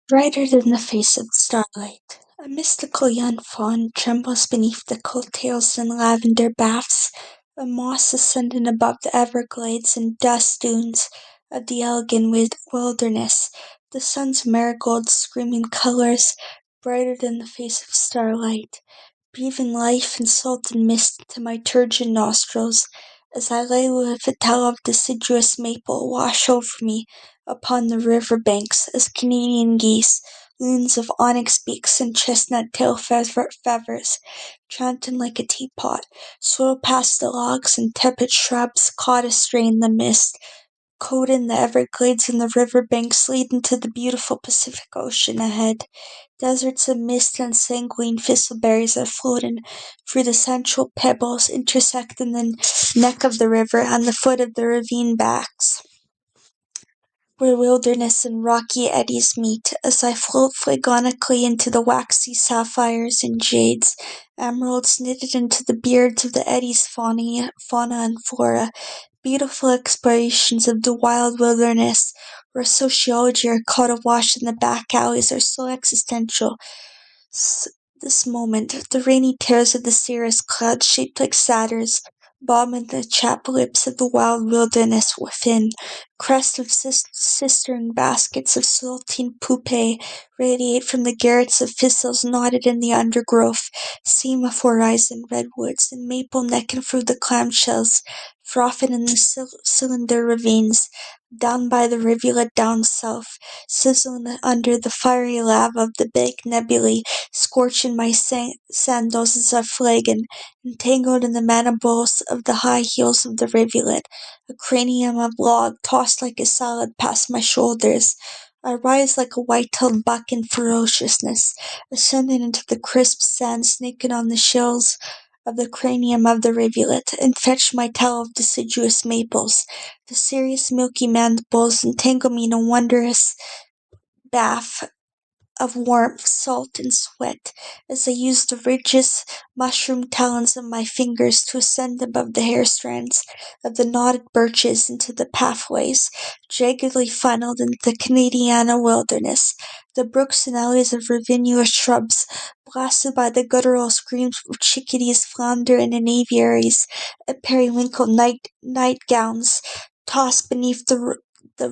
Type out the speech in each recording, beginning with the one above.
Brighter than the face of starlight, a mystical young fawn trembles beneath the coattails and lavender baths, a moss ascending above the Everglades and dust dunes of the Elgin wilderness, the sun's marigold screaming colors, brighter than the face of starlight, breathing life and salt and mist to my turgid nostrils, as I lay with a towel of deciduous maple wash over me upon the river banks, as Canadian geese, loons of onyx beaks and chestnut tail feathers, chanting like a teapot, swirl past the logs and tepid shrubs caught astray in the mist, coating the Everglades and the river banks leading to the beautiful Pacific Ocean ahead. Deserts of mist and sanguine thistleberries are floating through the central pebbles, intersecting the neck of the river and the foot of the ravine backs, where wilderness and rocky eddies meet, as I float phlegmatically into the waxy sapphires and jades, emeralds knitted into the beards of the eddies' fauna and flora, beautiful explorations of the wild wilderness, where sociology are caught awash in the back alleys are so existential. This moment, the rainy tears of the cirrus clouds shaped like satyrs, bombing the chapped lips of the wild wilderness within. Crests of cistern baskets of saltine pupae radiate from the garrets of thistles knotted in the undergrowth, seam of horizon redwoods and maple necking through the clamshells, frothing in the cylinder ravines, down by the rivulet down south, sizzling under the fiery lava of the big nebulae, scorching my sandals as I flagon, entangled in the mandibles of the high heels of the rivulet, a cranium of log tossed like a salad past my shoulders. I rise like a white-tailed buck in ferociousness, ascending into the crisp sand snaking on the shells of the cranium of the rivulet, and fetch my towel of deciduous maples. The serious milky mandibles entangle me in a wondrous bath of warmth, salt, and sweat, as I use the ridges, mushroom talons of my fingers to ascend above the hair strands of the knotted birches into the pathways, jaggedly funneled into the Canadiana wilderness, the brooks and alleys of ravinous shrubs, blasted by the guttural screams of chickadees floundering in aviaries, periwinkle nightgowns, tossed beneath the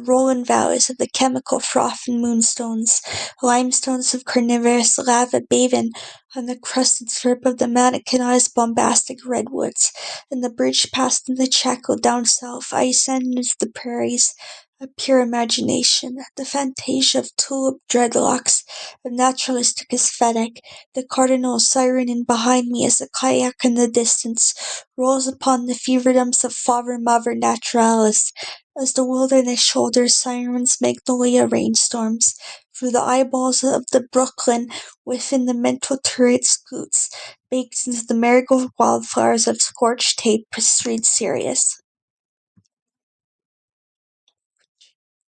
rolling valleys of the chemical froth and moonstones, limestones of carnivorous lava bathing on the crusted slip of the mannequinized bombastic redwoods, and the bridge past in the Chaco down south, I ascend into the prairies, a pure imagination, the fantasia of tulip dreadlocks, of naturalistic aesthetic, the cardinal sirening behind me as the kayak in the distance rolls upon the feverdums of Father Mother Naturalis, as the wilderness shoulders sirens magnolia rainstorms, through the eyeballs of the Brooklyn within the mental turret scoots, baked into the marigold wildflowers of scorched tape, prostrate Sirius.